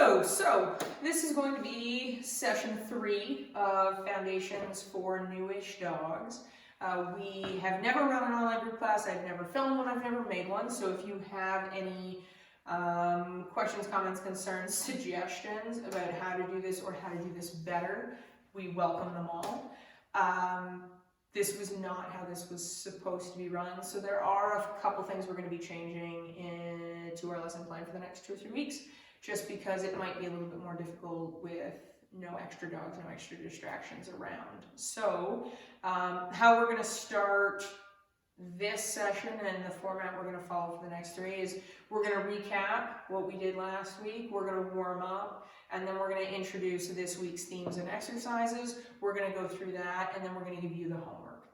Hello, so this is going to be session 3 of Foundations for Newish Dogs. We have never run an online group class, I've never filmed one, I've never made one, so if you have any questions, comments, concerns, suggestions about how to do this or how to do this better, we welcome them all. This was not how this was supposed to be run, so there are a couple things we're going to be changing to our lesson plan for the next 2 or 3 weeks, just because it might be a little bit more difficult with no extra dogs, no extra distractions around. So how we're going to start this session and the format we're going to follow for the next 3 is we're going to recap what we did last week, we're going to warm up, and then we're going to introduce this week's themes and exercises. We're going to go through that, and then we're going to give you the homework.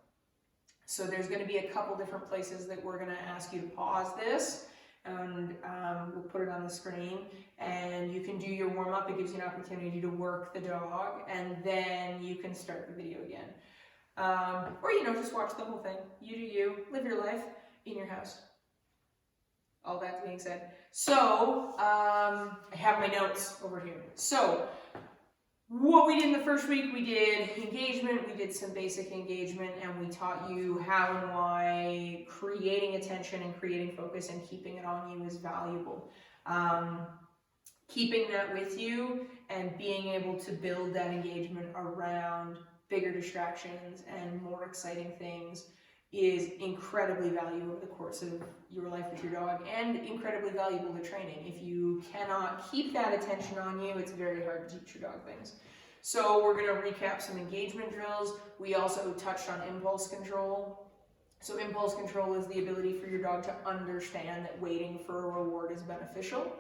So there's going to be a couple different places that we're going to ask you to pause this, and we'll put it on the screen, and you can do your warm-up. It gives you an opportunity to work the dog, and then you can start the video again. Or, just watch the whole thing. You do you, live your life in your house. All that being said. So, I have my notes over here. So, what we did in the first week, we did engagement, we did some basic engagement, and we taught you how and why creating attention and creating focus and keeping it on you is valuable. Keeping that with you and being able to build that engagement around bigger distractions and more exciting things is incredibly valuable over the course of your life with your dog, and incredibly valuable to training. If you cannot keep that attention on you, it's very hard to teach your dog things. So we're going to recap some engagement drills. We also touched on impulse control. So impulse control is the ability for your dog to understand that waiting for a reward is beneficial,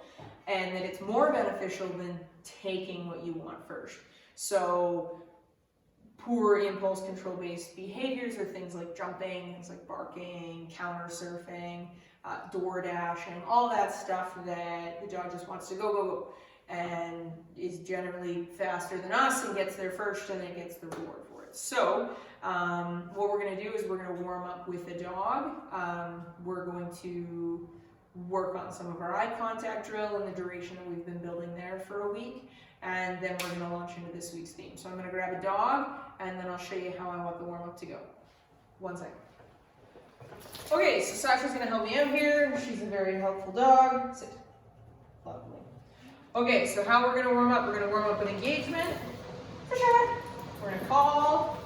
and that it's more beneficial than taking what you want first. So poor impulse control based behaviors are things like jumping, things like barking, counter surfing, door dashing, all that stuff that the dog just wants to go, and is generally faster than us and gets there first and then gets the reward for it. So what we're going to do is we're going to warm up with the dog. We're going to work on some of our eye contact drill and the duration that we've been building there for a week. And then we're going to launch into this week's theme. So I'm going to grab a dog, and then I'll show you how I want the warm-up to go. 1 second. Okay, so Sasha's going to help me out here. She's a very helpful dog. Sit. Lovely. Okay, so how we're going to warm up. We're going to warm up with engagement. We're going to call.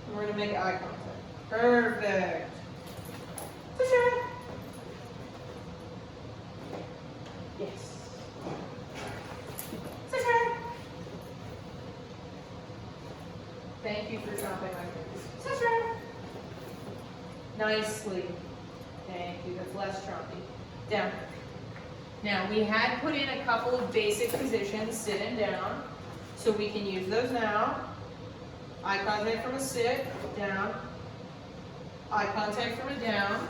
And we're going to make eye contact. Perfect. Yes. Thank you for jumping like this. Nicely. Thank you. That's less choppy. Down. Now, we had put in a couple of basic positions, sit and down, so we can use those now. Eye contact from a sit, down. Eye contact from a down.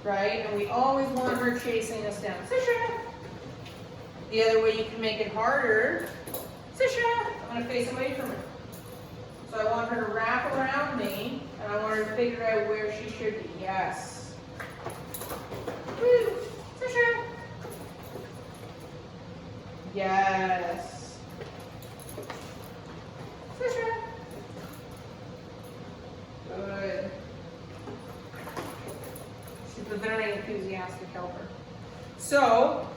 Right? And we always want her chasing us down. The other way you can make it harder, I'm going to face away from her. So I want her to wrap around me, and I want her to figure out where she should be. Yes. Woo. Yes. Good. She's a very enthusiastic helper. So,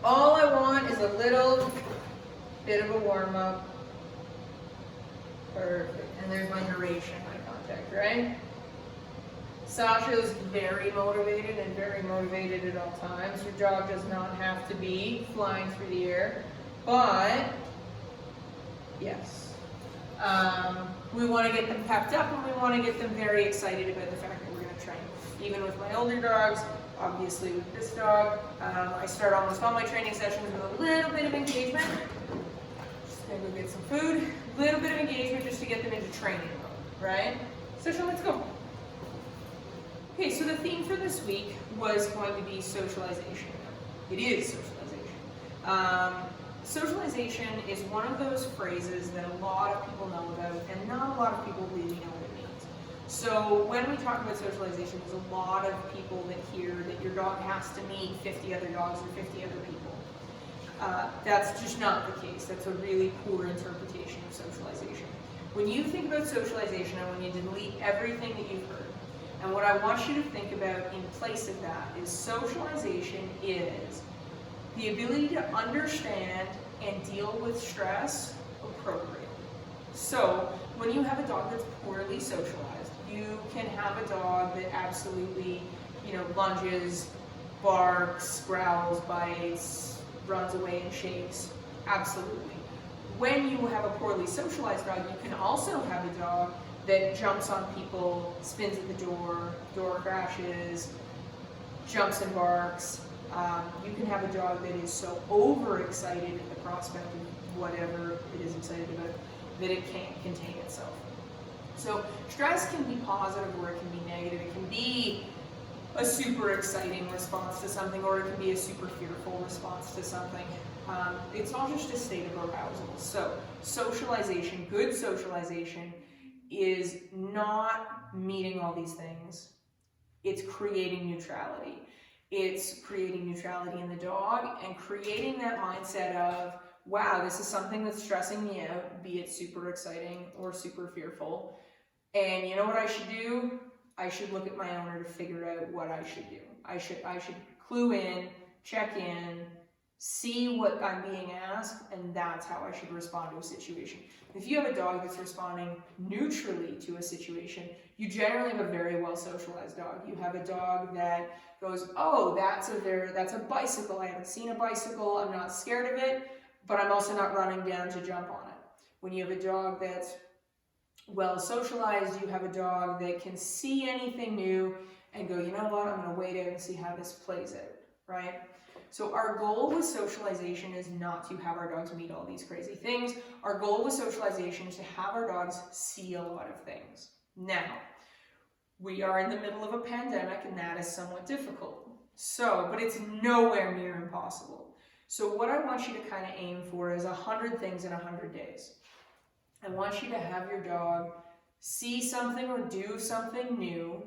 all I want is a little bit of a warm-up. Perfect. And there's my duration, eye contact, right? Sasha's very motivated and very motivated at all times. Your dog does not have to be flying through the air, but yes. We want to get them pepped up, and we want to get them very excited about the fact that we're going to train. Even with my older dogs, obviously with this dog, I start almost all my training sessions with a little bit of engagement. Just gonna go get some food. A little bit of engagement just to get them into training mode, right? So let's go. Okay, so the theme for this week was going to be socialization. It is socialization. Socialization is one of those phrases that a lot of people know about, and not a lot of people really know what it means. So when we talk about socialization, there's a lot of people that hear that your dog has to meet 50 other dogs or 50 other people. That's just not the case. That's a really poor interpretation of socialization. When you think about socialization, I want you to delete everything that you've heard. And what I want you to think about in place of that is socialization is the ability to understand and deal with stress appropriately. So when you have a dog that's poorly socialized, you can have a dog that absolutely, lunges, barks, growls, bites, runs away and shakes. Absolutely. When you have a poorly socialized dog, you can also have a dog that jumps on people, spins at the door crashes, jumps and barks. You can have a dog that is so overexcited at the prospect of whatever it is excited about that it can't contain itself. So stress can be positive or it can be negative. It can be a super exciting response to something, or it can be a super fearful response to something. It's all just a state of arousal. So socialization, good socialization, is not meeting all these things. It's creating neutrality. It's creating neutrality in the dog and creating that mindset of, wow, this is something that's stressing me out, be it super exciting or super fearful. And you know what I should do? I should look at my owner to figure out what I should do. I should clue in, check in, see what I'm being asked, and that's how I should respond to a situation. If you have a dog that's responding neutrally to a situation, you generally have a very well socialized dog. You have a dog that goes, oh, that's a bicycle. I haven't seen a bicycle. I'm not scared of it, but I'm also not running down to jump on it. When you have a dog that's well socialized, you have a dog that can see anything new and go, you know what, I'm going to wait out and see how this plays out, right? So our goal with socialization is not to have our dogs meet all these crazy things. Our goal with socialization is to have our dogs see a lot of things. Now, we are in the middle of a pandemic and that is somewhat difficult. But it's nowhere near impossible. So what I want you to kind of aim for is 100 things in 100 days. I want you to have your dog see something or do something new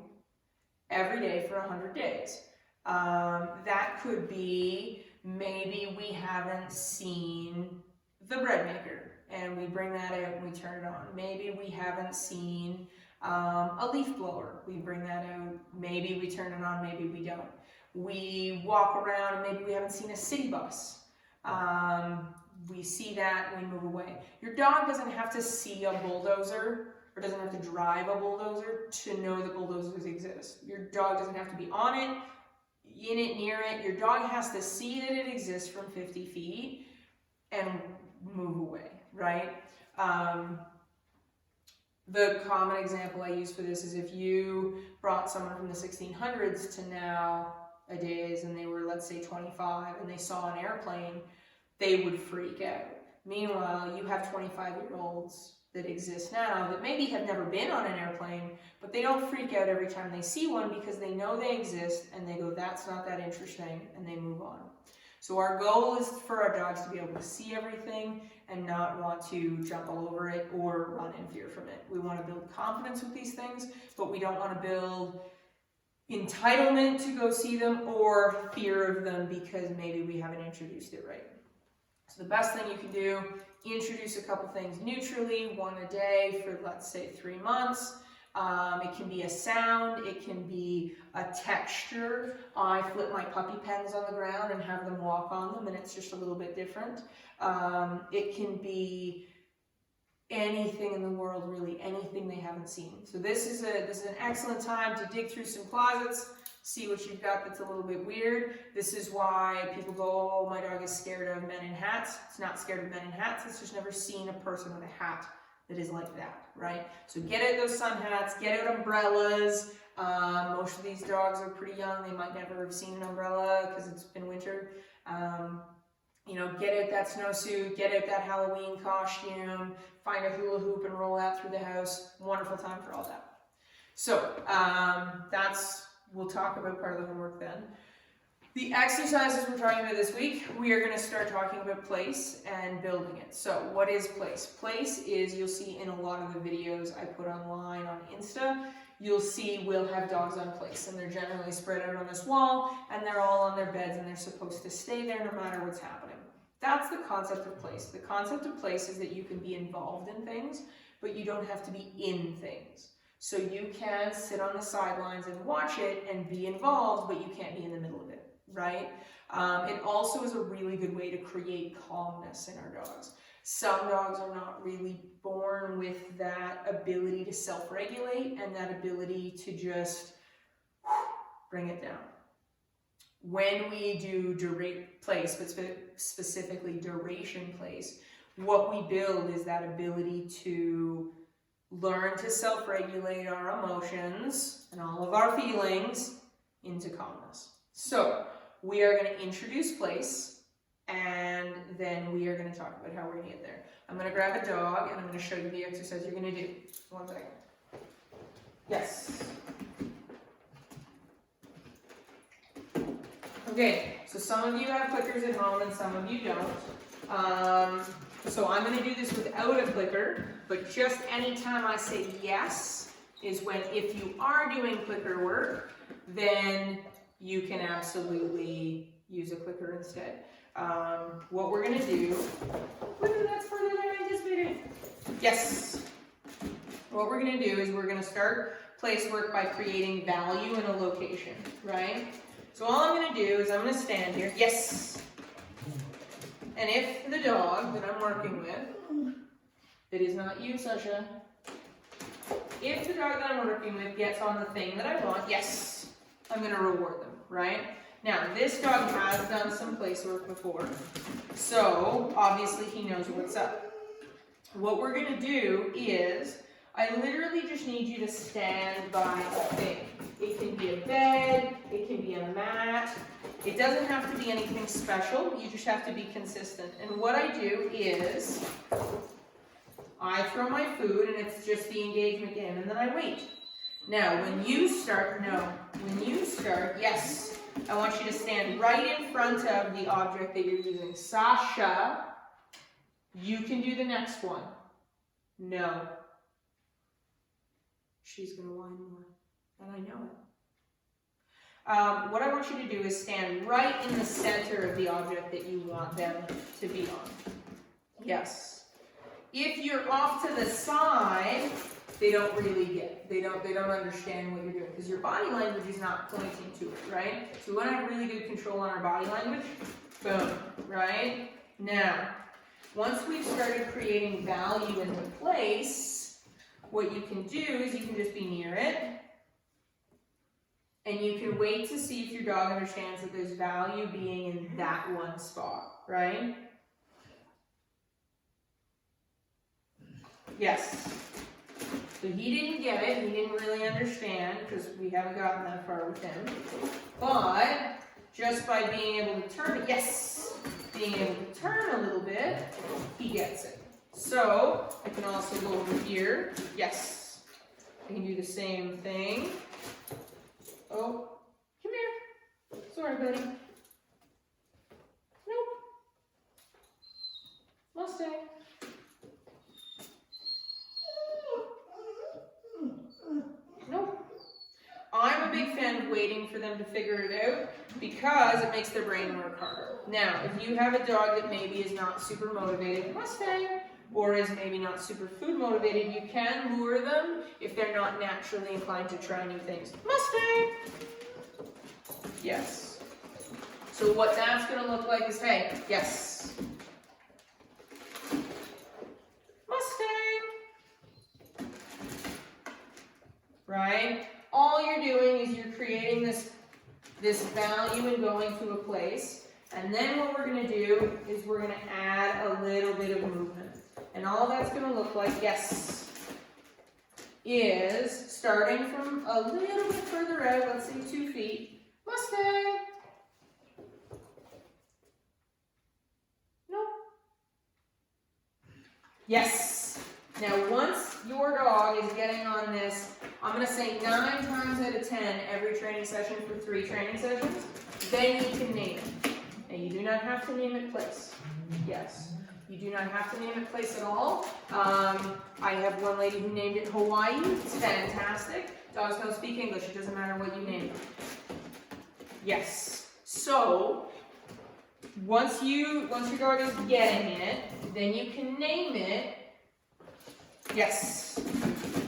every day for 100 days. That could be, maybe we haven't seen the bread maker and we bring that out and we turn it on. Maybe we haven't seen a leaf blower. We bring that out. Maybe we turn it on, maybe we don't. We walk around and maybe we haven't seen a city bus. We see that and we move away. Your dog doesn't have to see a bulldozer or doesn't have to drive a bulldozer to know that bulldozers exist. Your dog doesn't have to be on it, in it, near it. Your dog has to see that it exists from 50 feet and move away, right? The common example I use for this is if you brought someone from the 1600s to nowadays and they were, let's say, 25 and they saw an airplane, they would freak out. Meanwhile, you have 25-year-olds that exist now that maybe have never been on an airplane, but they don't freak out every time they see one because they know they exist and they go, that's not that interesting, and they move on. So our goal is for our dogs to be able to see everything and not want to jump all over it or run in fear from it. We want to build confidence with these things, but we don't want to build entitlement to go see them or fear of them because maybe we haven't introduced it right. So the best thing you can do, introduce a couple things neutrally, one a day for, let's say, 3 months. It can be a sound, it can be a texture. I flip my puppy pens on the ground and have them walk on them and it's just a little bit different. It can be anything in the world, really, anything they haven't seen. So this is an excellent time to dig through some closets, see what you've got that's a little bit weird. This is why people go, oh, my dog is scared of men in hats. It's not scared of men in hats, it's just never seen a person with a hat that is like that, right? So get out those sun hats, get out umbrellas. Most of these dogs are pretty young, they might never have seen an umbrella because it's been winter. Get out that snowsuit, get out that Halloween costume, find a hula hoop and roll out through the house. Wonderful time for all that. So we'll talk about part of the homework then. The exercises we're talking about this week, we are going to start talking about place and building it. So what is place? Place is, you'll see in a lot of the videos I put online on Insta, you'll see we'll have dogs on place, and they're generally spread out on this wall, and they're all on their beds, and they're supposed to stay there no matter what's happening. That's the concept of place. The concept of place is that you can be involved in things, but you don't have to be in things. So you can sit on the sidelines and watch it and be involved, but you can't be in the middle of it, right? It also is a really good way to create calmness in our dogs. Some dogs are not really born with that ability to self-regulate and that ability to just bring it down. When we do place, but specifically duration place, what we build is that ability to learn to self-regulate our emotions and all of our feelings into calmness. So we are going to introduce place, and then we are going to talk about how we're going to get there. I'm going to grab a dog, and I'm going to show you the exercise you're going to do. 1 second. Yes. Okay, so some of you have clickers at home and some of you don't. So I'm going to do this without a clicker, but just anytime I say yes is when, if you are doing clicker work, then you can absolutely use a clicker instead. What we're going to do, that's further than I anticipated. Yes. What we're going to do is we're going to start place work by creating value in a location, right? So all I'm going to do is I'm going to stand here. Yes. And if the dog that I'm working with, it is not you, Sasha, if the dog that I'm working with gets on the thing that I want, yes, I'm going to reward them, right? Now, this dog has done some place work before, so obviously he knows what's up. What we're going to do is, I literally just need you to stand by a thing. It can be a bed, it can be a mat. It doesn't have to be anything special, you just have to be consistent. And what I do is, I throw my food and it's just the engagement game, and then I wait. Now, when you start, yes, I want you to stand right in front of the object that you're using. Sasha, you can do the next one. No. She's going to whine more, and I know it. What I want you to do is stand right in the center of the object that you want them to be on. Yes. If you're off to the side, they don't really get, they don't understand what you're doing, because your body language is not pointing to it, right? So we want to have really good control on our body language. Boom, right? Now, once we've started creating value in the place, what you can do is you can just be near it, and you can wait to see if your dog understands that there's value being in that one spot, right? Yes. So he didn't get it, he didn't really understand, because we haven't gotten that far with him. But just by being able to turn it, yes, being able to turn a little bit, he gets it. So I can also go over here, yes. I can do the same thing. Oh, come here. Sorry, buddy. Nope. Mustang. Nope. I'm a big fan of waiting for them to figure it out because it makes their brain work harder. Now, if you have a dog that maybe is not super motivated, Mustang, or is maybe not super food motivated, you can lure them if they're not naturally inclined to try new things. Mustang! Yes. So what that's going to look like is, hey, yes. Mustang! Right? All you're doing is you're creating this value and going to a place, and then what we're going to do is we're going to add a little bit of movement. And all that's going to look like, yes, is starting from a little bit further out, let's say 2 feet. Mustang! Nope. Yes. Now once your dog is getting on this, I'm going to say 9 times out of 10 every training session for 3 training sessions, then you can name it. Now you do not have to name it place. Yes. You do not have to name it place at all. I have one lady who named it Hawaii. It's fantastic. Dogs don't speak English. It doesn't matter what you name them. Yes. So, once your dog is getting it, then you can name it. Yes.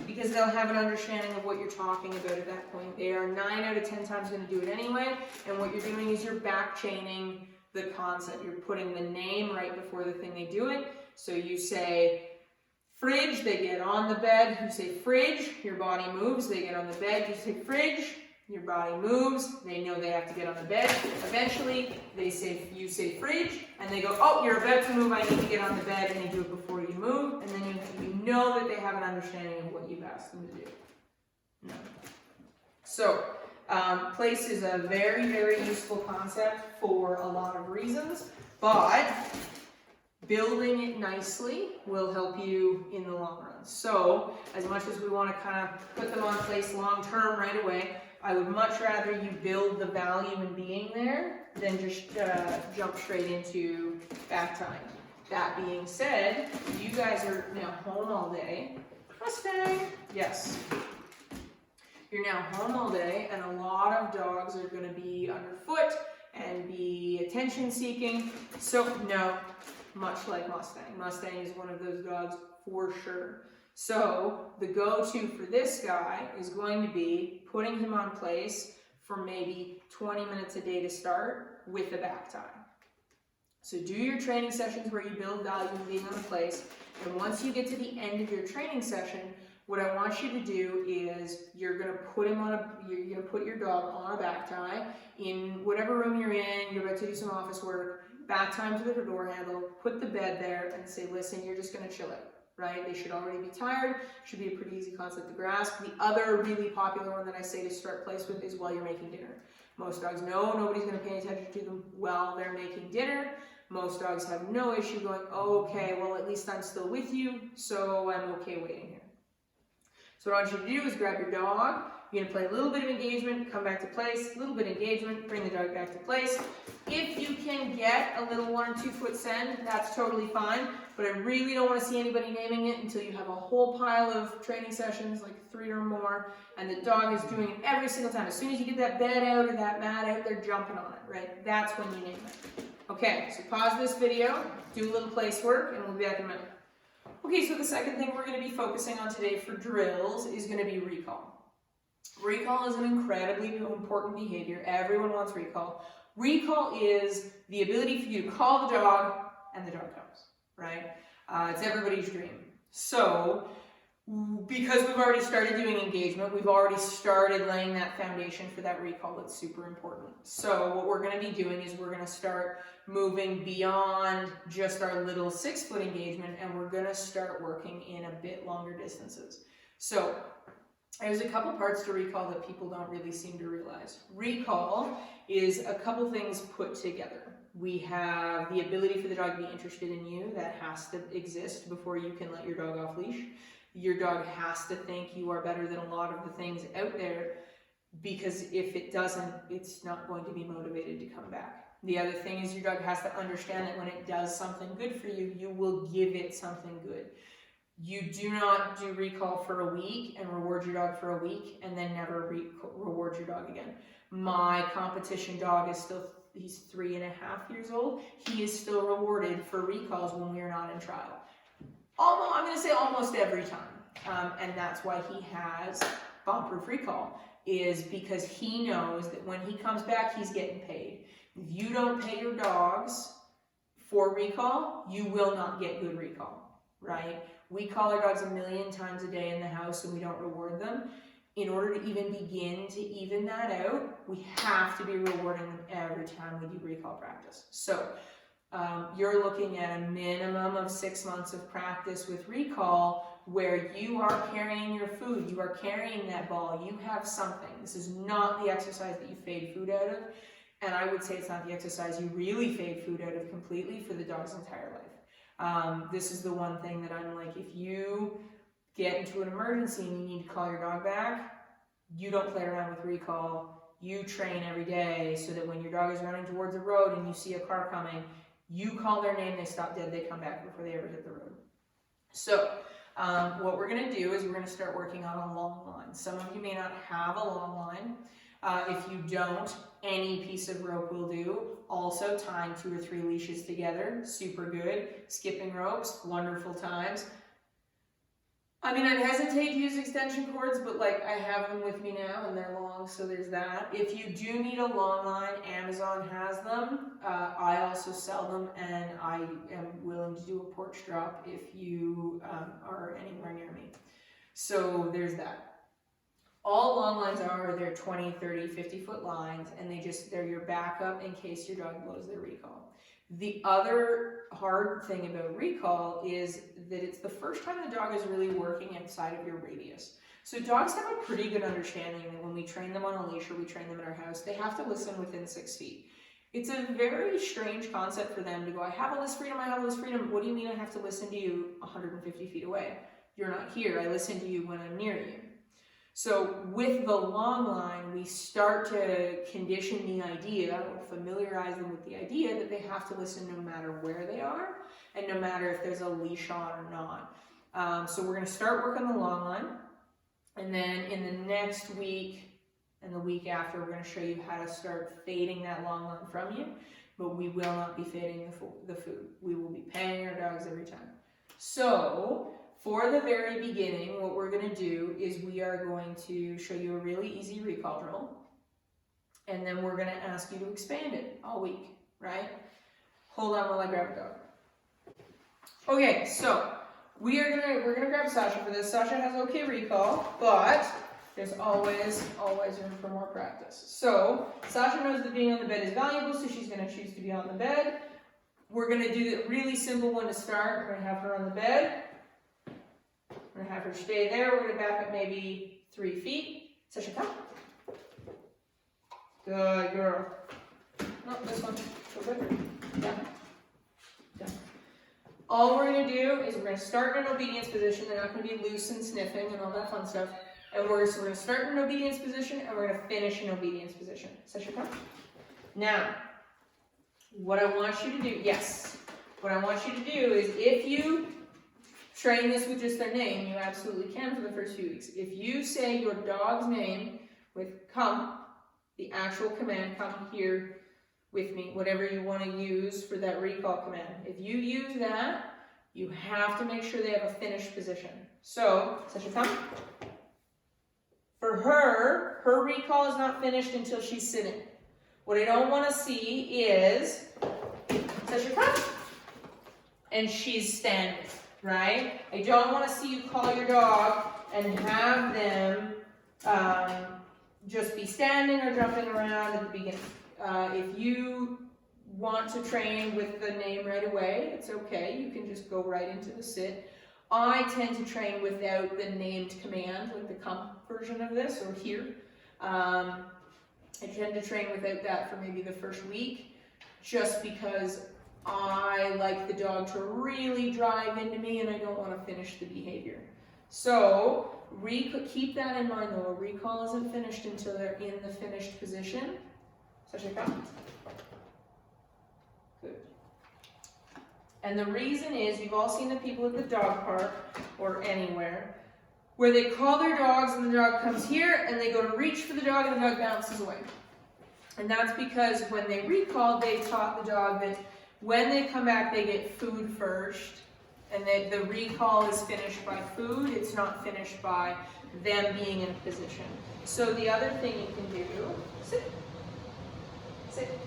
Because they'll have an understanding of what you're talking about at that point. They are 9 out of 10 times going to do it anyway. And what you're doing is you're back chaining the concept. You're putting the name right before the thing they do it. So you say fridge, they get on the bed. You say fridge, your body moves, they get on the bed. You say fridge, your body moves, they know they have to get on the bed. Eventually, you say fridge, and they go, oh, you're about to move, I need to get on the bed, and they do it before you move, and then you know that they have an understanding of what you've asked them to do. No. So, place is a very, very useful concept for a lot of reasons, but building it nicely will help you in the long run. So, as much as we want to kind of put them on place long term right away, I would much rather you build the value in being there than just jump straight into back time. That being said, you guys are now home all day. Mustang! Yes. You're now home all day, and a lot of dogs are going to be underfoot and be attention seeking. So, no, much like Mustang. Mustang is one of those dogs for sure. So the go-to for this guy is going to be putting him on place for maybe 20 minutes a day to start with a back time. So do your training sessions where you build value in being on the place, and once you get to the end of your training session, what I want you to do is you're going to put your dog on a back tie in whatever room you're in. You're about to do some office work. Back time to the door handle. Put the bed there and say, listen, you're just going to chill out. Right? They should already be tired. Should be a pretty easy concept to grasp. The other really popular one that I say to start place with is while you're making dinner. Most dogs know nobody's going to pay attention to them while they're making dinner. Most dogs have no issue going, okay, well, at least I'm still with you, so I'm okay waiting here. So what I want you to do is grab your dog. You're going to play a little bit of engagement, come back to place, a little bit of engagement, bring the dog back to place. If you can get a little 1 or 2 foot send, that's totally fine, but I really don't want to see anybody naming it until you have a whole pile of training sessions, like 3 or more, and the dog is doing it every single time. As soon as you get that bed out or that mat out, they're jumping on it, right? That's when you name it. Okay, so pause this video, do a little place work, and we'll be back in a minute. Okay, so the second thing we're going to be focusing on today for drills is going to be recall. Recall is an incredibly important behavior. Everyone wants recall. Recall is the ability for you to call the dog and the dog comes, right? It's everybody's dream. So, because we've already started doing engagement, we've already started laying that foundation for that recall that's super important. So what we're going to be doing is we're going to start moving beyond just our little 6 foot engagement, and we're going to start working in a bit longer distances. So there's a couple parts to recall that people don't really seem to realize. Recall is a couple things put together. We have the ability for the dog to be interested in you. That has to exist before you can let your dog off leash. Your dog has to think you are better than a lot of the things out there, because if it doesn't, it's not going to be motivated to come back. The other thing is your dog has to understand that when it does something good for you, you will give it something good. You do not do recall for a week and reward your dog for a week and then never reward your dog again. My competition dog is still, he's 3.5 years old. He is still rewarded for recalls when we are not in trial. I'm going to say almost every time. And that's why he has bomb-proof recall, is because he knows that when he comes back, he's getting paid. If you don't pay your dogs for recall, you will not get good recall, right? We call our dogs 1,000,000 times a day in the house and we don't reward them. In order to even begin to even that out, we have to be rewarding them every time we do recall practice. So you're looking at a minimum of 6 months of practice with recall where you are carrying your food, you are carrying that ball, you have something. This is not the exercise that you fade food out of, and I would say it's not the exercise you really fade food out of completely for the dog's entire life. This is the one thing that I'm like, if you get into an emergency and you need to call your dog back, you don't play around with recall. You train every day so that when your dog is running towards a road and you see a car coming, you call their name, they stop dead, they come back before they ever hit the road. So What we're going to do is we're going to start working on a long line. Some of you may not have a long line. If you don't, any piece of rope will do. Also, tying 2 or 3 leashes together, super good. Skipping ropes, wonderful times. I mean, I'd hesitate to use extension cords, but like I have them with me now and they're long, so there's that. If you do need a long line, Amazon has them. I also sell them, and I am willing to do a porch drop if you are anywhere near me. So there's that. All long lines they're 20, 30, 50-foot lines, and they're your backup in case your dog blows their recall. The other hard thing about recall is that it's the first time the dog is really working outside of your radius. So dogs have a pretty good understanding that when we train them on a leash or we train them in our house, they have to listen within 6 feet. It's a very strange concept for them to go, I have a list freedom, I have a list freedom. What do you mean I have to listen to you 150 feet away? You're not here, I listen to you when I'm near you. So with the long line, we start to condition the idea or familiarize them with the idea that they have to listen no matter where they are and no matter if there's a leash on or not. So we're going to start working the long line, and then in the next week and the week after, we're going to show you how to start fading that long line from you, but we will not be fading the food. We will be paying our dogs every time. So for the very beginning, what we're going to do is we are going to show you a really easy recall drill, and then we're going to ask you to expand it all week, right? Hold on while I grab a dog. Okay, so we're gonna grab Sasha for this. Sasha has okay recall, but there's always room for more practice. So Sasha knows that being on the bed is valuable, so she's going to choose to be on the bed. We're going to do the really simple one to start. We're going to have her on the bed. We're going to have her stay there. We're going to back up maybe 3 feet. Sasha, come. Good girl. No, this one. Go good. Down. Down. All we're going to do is we're going to start in an obedience position. They're not going to be loose and sniffing and all that fun stuff. And we're going to start in an obedience position, and we're going to finish in obedience position. Sasha, come. Now, what I want you to do, what I want you to do is if you train this with just their name, you absolutely can for the first few weeks. If you say your dog's name with come, the actual command, come here with me, whatever you want to use for that recall command. If you use that, you have to make sure they have a finished position. So, Sasha, come. For her recall is not finished until she's sitting. What I don't want to see is, Sasha, come. And she's standing. Right? I don't want to see you call your dog and have them just be standing or jumping around at the beginning. If you want to train with the name right away, it's okay. You can just go right into the sit. I tend to train without the named command, like the come version of this, or here. I tend to train without that for maybe the first week, just because I like the dog to really drive into me and I don't want to finish the behavior. So keep that in mind though. A recall isn't finished until they're in the finished position. Sasha, come. Good. And the reason is, you've all seen the people at the dog park or anywhere where they call their dogs and the dog comes here and they go to reach for the dog and the dog bounces away. And that's because when they recall, they taught the dog that when they come back, they get food first, and that the recall is finished by food. It's not finished by them being in a position. So the other thing you can do, sit. Sit.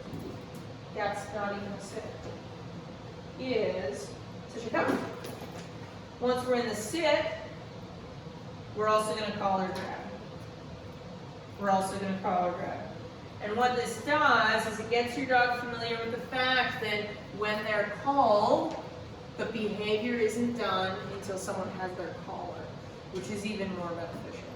That's not even a sit. Is, Sasha, come. Once we're in the sit, we're also going to call her grab. We're also going to call her grab. And what this does is it gets your dog familiar with the fact that when they're called, the behavior isn't done until someone has their collar, which is even more beneficial.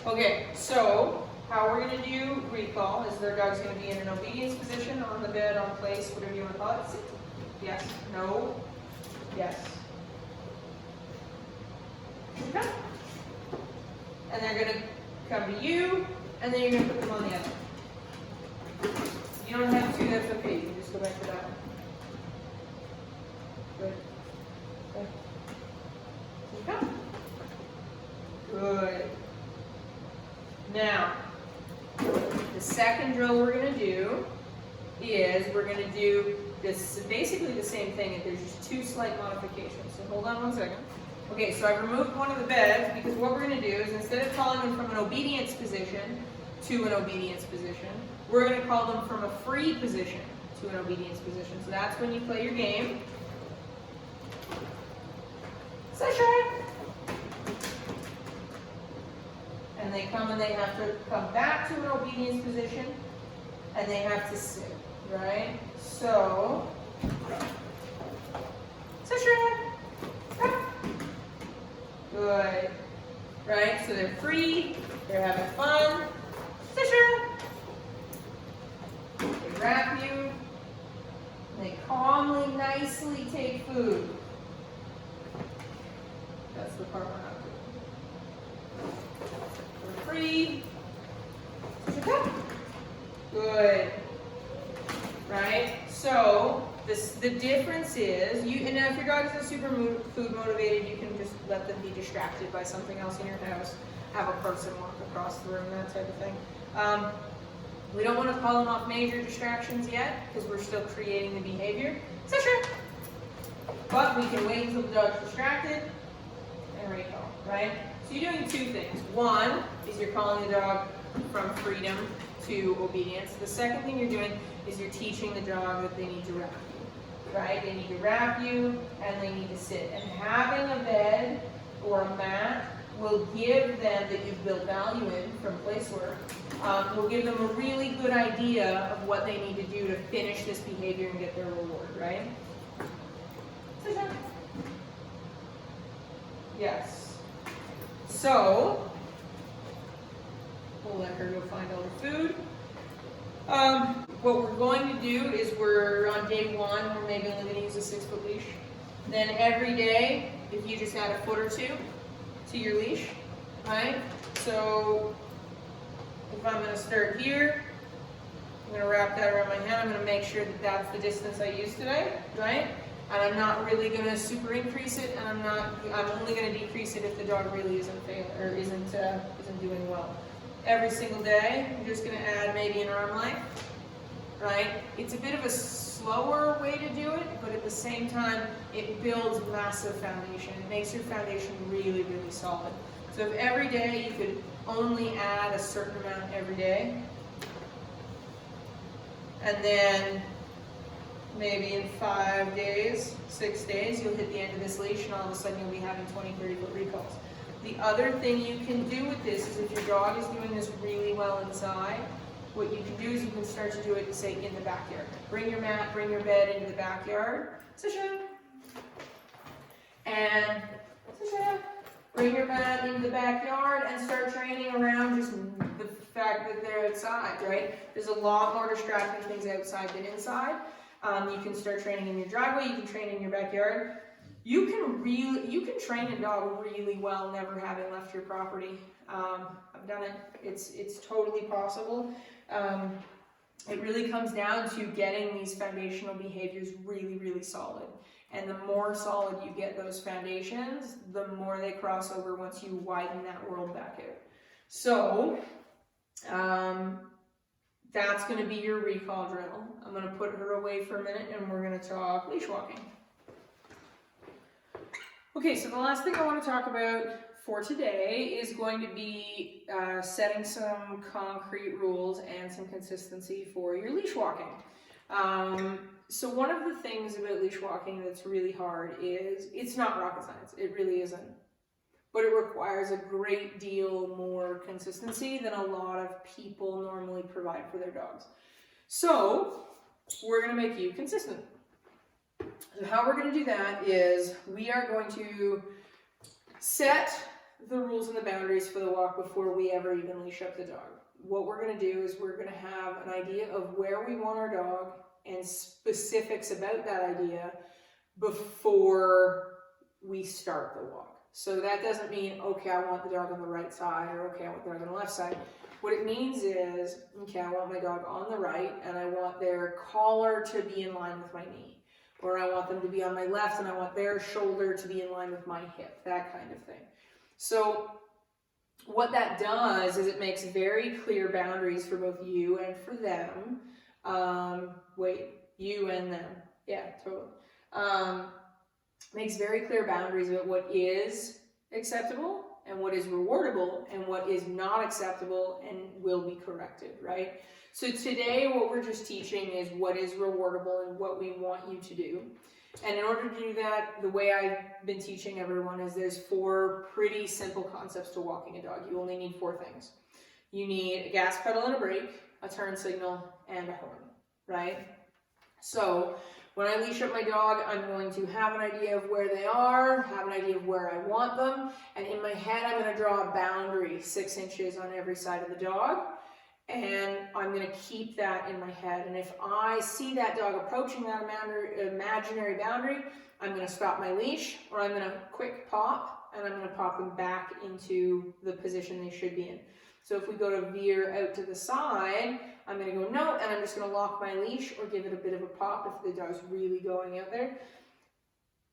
Okay, so how we're going to do recall is their dog's going to be in an obedience position, on the bed, on place, whatever you want to call it. Sit. Yes. No. Yes. Okay. And they're going to come to you, and then you're going to put them on the other. You don't have to, that's okay. You can just go back to that one. Good. Okay. drill we're going to do is we're going to do this, basically the same thing, and there's just two slight modifications. So hold on one second. Okay, so I've removed one of the beds because what we're going to do is instead of calling them from an obedience position to an obedience position, we're going to call them from a free position to an obedience position. So that's when you play your game. Session! And they come and they have to come back to an obedience position and they have to sit, right? So, session! Good. Right? So they're free, they're having fun. Session! They wrap you, and they calmly, nicely take food. That's the part we're not doing. We're free. Good. Right? So the difference is, and now if your dog isn't super food motivated, you can just let them be distracted by something else in your house. Have a person walk across the room, that type of thing. We don't want to call them off major distractions yet because we're still creating the behavior. Session. But we can wait until the dog's distracted and recall, right? So you're doing two things. One is you're calling the dog from freedom to obedience. The second thing you're doing is you're teaching the dog that they need to wrap you, right? They need to wrap you and they need to sit. And having a bed or a mat will give them, that you've built value in from place work, will give them a really good idea of what they need to do to finish this behavior and get their reward, right? Yes. So, we'll let her go find all the food. What we're going to do is we're on day one, we're maybe only going to use a 6-foot leash. Then every day, if you just add a foot or two to your leash, right? So, if I'm going to start here, I'm going to wrap that around my hand. I'm going to make sure that that's the distance I use today, right? And I'm not really going to super increase it, and I'm only going to decrease it if the dog really isn't failing or isn't doing well. Every single day, I'm just going to add maybe an arm length, right? It's a bit of a slower way to do it, but at the same time, it builds massive foundation. It makes your foundation really, really solid. So if every day you could only add a certain amount every day, and then maybe in 5 days, 6 days, you'll hit the end of this leash and all of a sudden you'll be having 20, 30-foot recalls. The other thing you can do with this is if your dog is doing this really well inside, what you can do is you can start to do it, say, in the backyard. Bring your mat, bring your bed into the backyard. Session. And session. Bring your mat into the backyard and start training around just the fact that they're outside, right? There's a lot more distracting things outside than inside. You can start training in your driveway, you can train in your backyard. You can train a dog really well never having left your property. I've done it. It's totally possible. It really comes down to getting these foundational behaviors really, really solid. And the more solid you get those foundations, the more they cross over once you widen that world back out. So, that's going to be your recall drill. I'm going to put her away for a minute and we're going to talk leash walking. Okay, so the last thing I want to talk about for today is going to be setting some concrete rules and some consistency for your leash walking. So one of the things about leash walking that's really hard is it's not rocket science. It really isn't. But it requires a great deal more consistency than a lot of people normally provide for their dogs. So we're going to make you consistent. So how we're going to do that is we are going to set the rules and the boundaries for the walk before we ever even leash up the dog. What we're going to do is we're going to have an idea of where we want our dog and specifics about that idea before we start the walk. So that doesn't mean, okay, I want the dog on the right side, or okay, I want the dog on the left side. What it means is, okay, I want my dog on the right, and I want their collar to be in line with my knee. Or I want them to be on my left, and I want their shoulder to be in line with my hip, that kind of thing. So what that does is it makes very clear boundaries for both you and for them. You and them. Yeah, totally. Makes very clear boundaries about what is acceptable and what is rewardable and what is not acceptable and will be corrected, right? So today what we're just teaching is what is rewardable and what we want you to do. And in order to do that, the way I've been teaching everyone is there's 4 pretty simple concepts to walking a dog. You only need 4 things. You need a gas pedal and a brake, a turn signal, and a horn, right? So when I leash up my dog, I'm going to have an idea of where they are, have an idea of where I want them, and in my head I'm going to draw a boundary 6 inches on every side of the dog, and I'm going to keep that in my head. And if I see that dog approaching that imaginary boundary, I'm going to stop my leash, or I'm going to quick pop, and I'm going to pop them back into the position they should be in. So if we go to veer out to the side, I'm going to go no, and I'm just going to lock my leash or give it a bit of a pop if the dog's really going out there.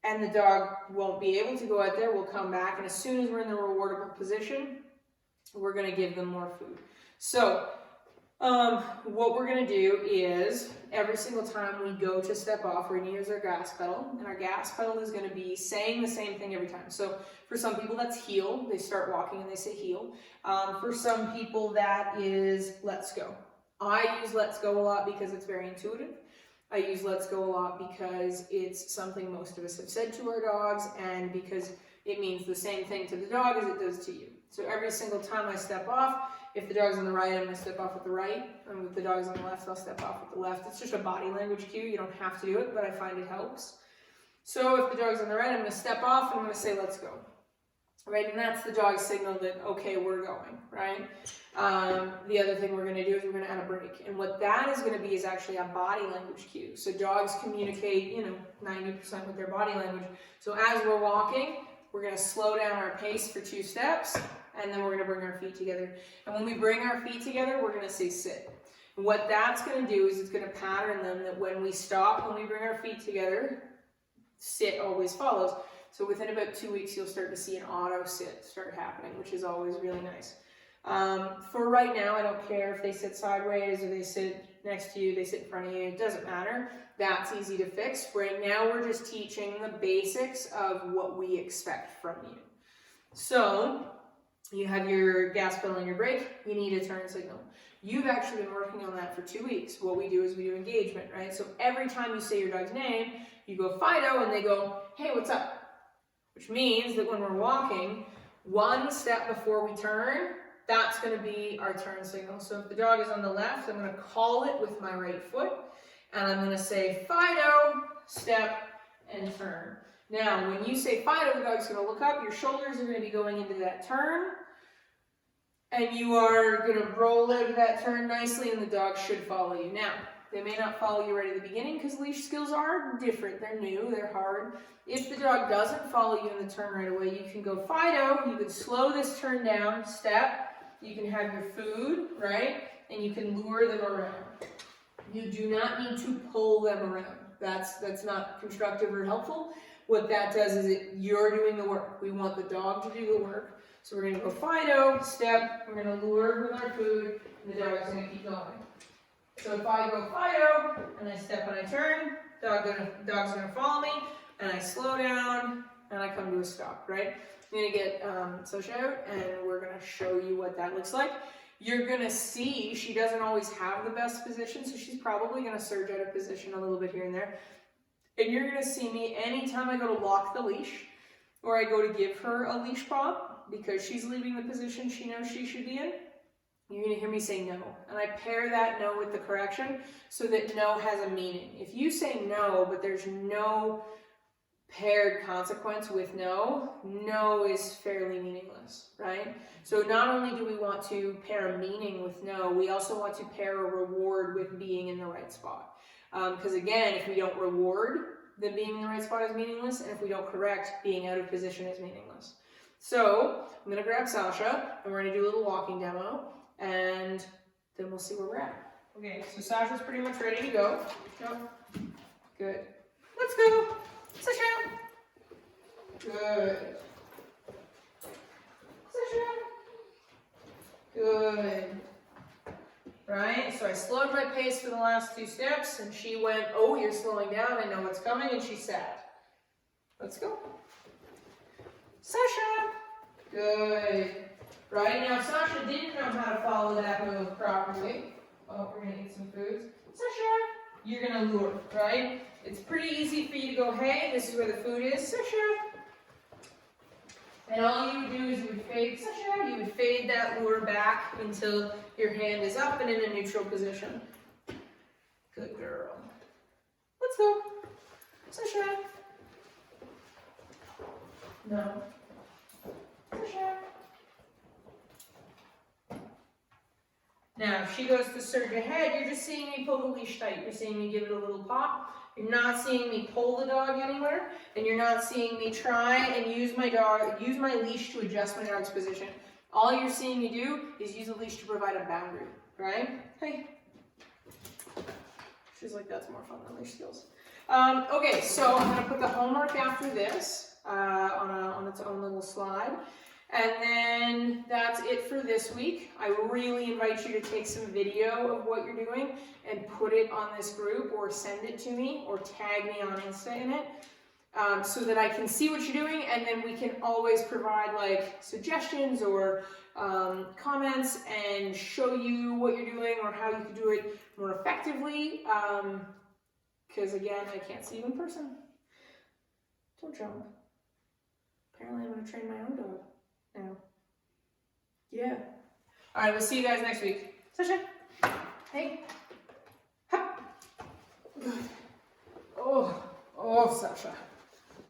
And the dog won't be able to go out there, we'll come back, and as soon as we're in the rewardable position, we're going to give them more food. So what we're going to do is every single time we go to step off, we're going to use our gas pedal, and our gas pedal is going to be saying the same thing every time. So for some people that's heel, they start walking and they say heel. For some people that is let's go. I use let's go a lot because it's very intuitive. I use let's go a lot because it's something most of us have said to our dogs, and because it means the same thing to the dog as it does to you. So every single time I step off, if the dog's on the right, I'm going to step off with the right, and if the dog's on the left, I'll step off with the left. It's just a body language cue. You don't have to do it, but I find it helps. So if the dog's on the right, I'm going to step off and I'm going to say let's go. Right, and that's the dog's signal that, okay, we're going, right? The other thing we're going to do is we're going to add a break. And what that is going to be is actually a body language cue. So dogs communicate, 90% with their body language. So as we're walking, we're going to slow down our pace for 2 steps, and then we're going to bring our feet together. And when we bring our feet together, we're going to say sit. And what that's going to do is it's going to pattern them that when we stop, when we bring our feet together, sit always follows. So within about 2 weeks, you'll start to see an auto sit start happening, which is always really nice. For right now, I don't care if they sit sideways or they sit next to you, they sit in front of you, it doesn't matter. That's easy to fix. Right now, we're just teaching the basics of what we expect from you. So you have your gas pedal and your brake, you need a turn signal. You've actually been working on that for 2 weeks. What we do is we do engagement, right? So every time you say your dog's name, you go Fido and they go, hey, what's up? Which means that when we're walking, 1 step before we turn, that's going to be our turn signal. So if the dog is on the left, I'm going to call it with my right foot, and I'm going to say Fido, step, and turn. Now, when you say Fido, the dog's going to look up, your shoulders are going to be going into that turn, and you are going to roll out of that turn nicely, and the dog should follow you. Now, they may not follow you right at the beginning because leash skills are different. They're new, they're hard. If the dog doesn't follow you in the turn right away, you can go Fido, you can slow this turn down, step, you can have your food, right? And you can lure them around. You do not need to pull them around. That's not constructive or helpful. What that does is you're doing the work. We want the dog to do the work. So we're going to go Fido, step, we're going to lure with our food, and the dog is going to keep going. So if I go Fido, and I step and I turn, dog's going to follow me, and I slow down, and I come to a stop, right? I'm going to get Sasha out, and we're going to show you what that looks like. You're going to see she doesn't always have the best position, so she's probably going to surge out of position a little bit here and there. And you're going to see me anytime I go to lock the leash, or I go to give her a leash pop, because she's leaving the position she knows she should be in. You're going to hear me say no, and I pair that no with the correction so that no has a meaning. If you say no, but there's no paired consequence with no, no is fairly meaningless, right? So not only do we want to pair a meaning with no, we also want to pair a reward with being in the right spot. Because again, if we don't reward, then being in the right spot is meaningless, and if we don't correct, being out of position is meaningless. So I'm going to grab Sasha, and we're going to do a little walking demo, and then we'll see where we're at. Okay, so Sasha's pretty much ready to go. Go. Good. Let's go. Sasha. Good. Sasha. Good. Right? So I slowed my pace for the last 2 steps, and she went, oh, you're slowing down, I know what's coming, and she sat. Let's go. Sasha. Good. Right? Now, Sasha didn't know how to follow that move properly. Oh, we're going to eat some foods. Sasha, you're going to lure, right? It's pretty easy for you to go, hey, this is where the food is, Sasha. And all you would do is you would fade, Sasha, you would fade that lure back until your hand is up and in a neutral position. Good girl. Let's go. Sasha. No. Sasha. Now, if she goes to surge ahead, you're just seeing me pull the leash tight. You're seeing me give it a little pop. You're not seeing me pull the dog anywhere, and you're not seeing me try and use my leash to adjust my dog's position. All you're seeing me do is use the leash to provide a boundary, right? Hey. She's like, that's more fun than leash skills. Okay, so I'm gonna put the homework after this on its own little slide. And then that's it for this week. I really invite you to take some video of what you're doing and put it on this group, or send it to me, or tag me on Insta in it, so that I can see what you're doing, and then we can always provide like suggestions or comments and show you what you're doing or how you can do it more effectively. Because again, I can't see you in person. Don't jump. Apparently I'm going to train my own dog now. Yeah. All right, we'll see you guys next week. Sasha. Hey. Hup. Good. Oh, Sasha.